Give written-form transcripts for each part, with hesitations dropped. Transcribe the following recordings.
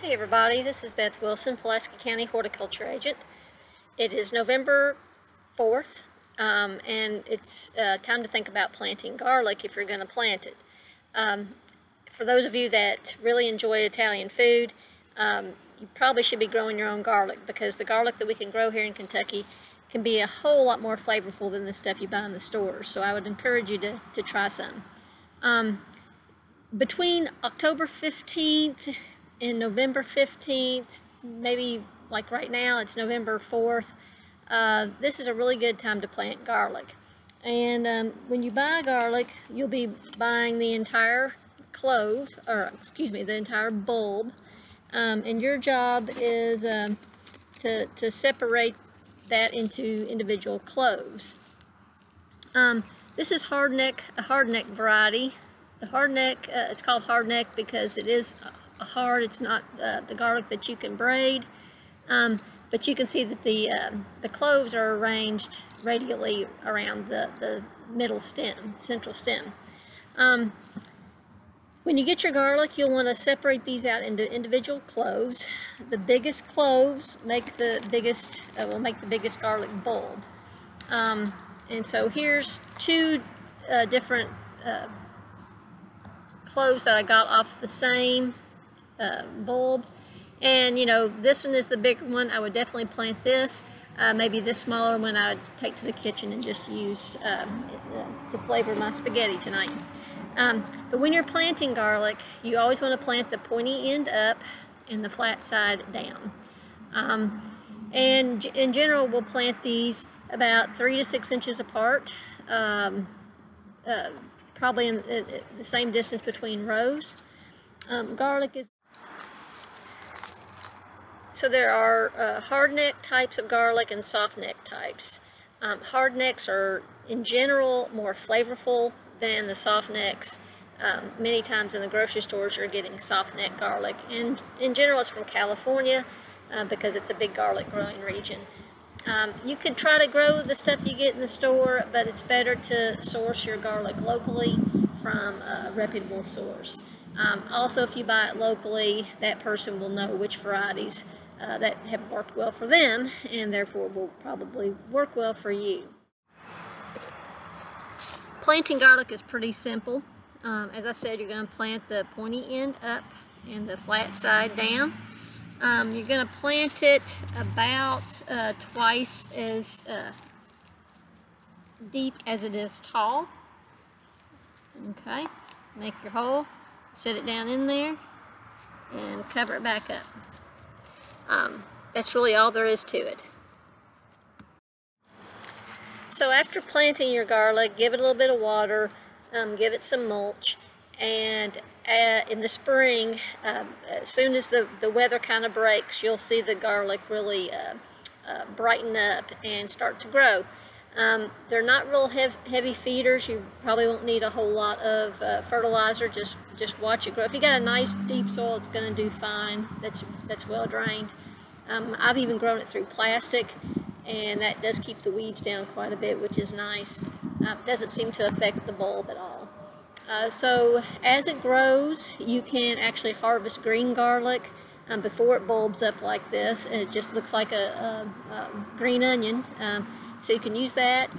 Hey everybody, this is Beth Wilson, Pulaski County Horticulture Agent. It is November 4th, and it's time to think about planting garlic if you're going to plant it. For those of you that really enjoy Italian food, you probably should be growing your own garlic, because the garlic that we can grow here in Kentucky can be a whole lot more flavorful than the stuff you buy in the stores. So I would encourage you to try some. Between October 15th and November 15th, maybe like right now, it's November 4th, this is a really good time to plant garlic. And when you buy garlic, you'll be buying the entire clove, or excuse me, the entire bulb. And your job is to separate that into individual cloves. This is a hardneck variety. The hardneck, it's called hardneck because it is hard. It's not the garlic that you can braid, but you can see that the cloves are arranged radially around the middle stem, central stem. When you get your garlic, you'll want to separate these out into individual cloves. The biggest cloves make the biggest will make the biggest garlic bulb. And so here's two different cloves that I got off the same bulb, and you know, this one is the big one. I would definitely plant this. Maybe this smaller one I would take to the kitchen and just use to flavor my spaghetti tonight. But when you're planting garlic, you always want to plant the pointy end up and the flat side down. And in general, we'll plant these about 3 to 6 inches apart. Probably in the same distance between rows. Garlic is... So there are hardneck types of garlic and softneck types. Hardnecks are in general more flavorful than the softnecks. Many times in the grocery stores you're getting softneck garlic, and in general it's from California because it's a big garlic growing region. You could try to grow the stuff you get in the store, but it's better to source your garlic locally from a reputable source. Also, if you buy it locally, that person will know which varieties that have worked well for them, and therefore will probably work well for you. Planting garlic is pretty simple. As I said, you're going to plant the pointy end up and the flat side down. You're going to plant it about twice as deep as it is tall. Okay, make your hole, set it down in there, and cover it back up. That's really all there is to it. So after planting your garlic, give it a little bit of water, give it some mulch, and in the spring, as soon as the weather kind of breaks, you'll see the garlic really brighten up and start to grow. They're not real heavy feeders. You probably won't need a whole lot of fertilizer. Just watch it grow. If you got a nice deep soil, it's going to do fine. That's well drained. I've even grown it through plastic, and that does keep the weeds down quite a bit, which is nice. Doesn't seem to affect the bulb at all. So as it grows, you can actually harvest green garlic before it bulbs up like this. It just looks like a green onion. So you can use that.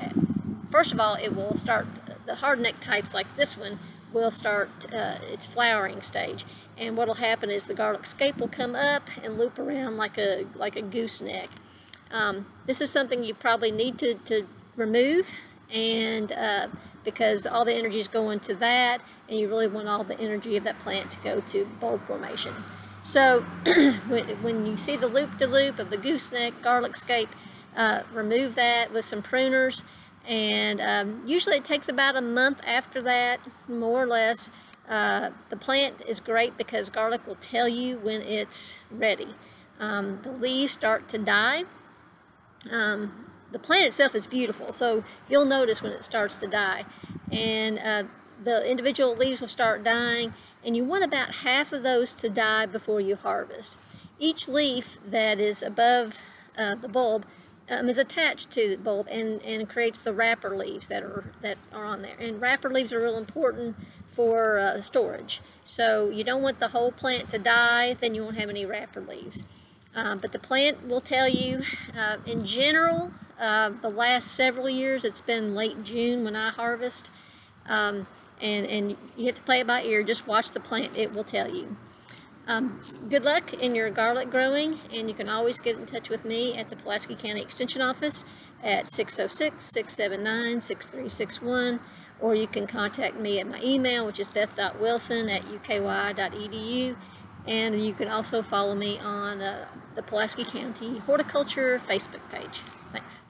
First of all, it will start, the hardneck types like this one will start its flowering stage. And what will happen is the garlic scape will come up and loop around like a gooseneck. This is something you probably need to remove, and because all the energy is going to that, and you really want all the energy of that plant to go to bulb formation. So when you see the loop-de-loop of the gooseneck garlic scape, remove that with some pruners, and usually it takes about a month after that, more or less. The plant is great because garlic will tell you when it's ready. The leaves start to die. The plant itself is beautiful, so you'll notice when it starts to die, and the individual leaves will start dying, and you want about half of those to die before you harvest. Each leaf that is above the bulb is attached to the bulb and creates the wrapper leaves that are on there. And wrapper leaves are real important for storage. So you don't want the whole plant to die, then you won't have any wrapper leaves. But the plant will tell you, in general, the last several years, it's been late June when I harvest. And you have to play it by ear. Just watch the plant. It will tell you. Good luck in your garlic growing, and you can always get in touch with me at the Pulaski County Extension Office at 606-679-6361, or you can contact me at my email, which is beth.wilson@uky.edu, and you can also follow me on the Pulaski County Horticulture Facebook page. Thanks.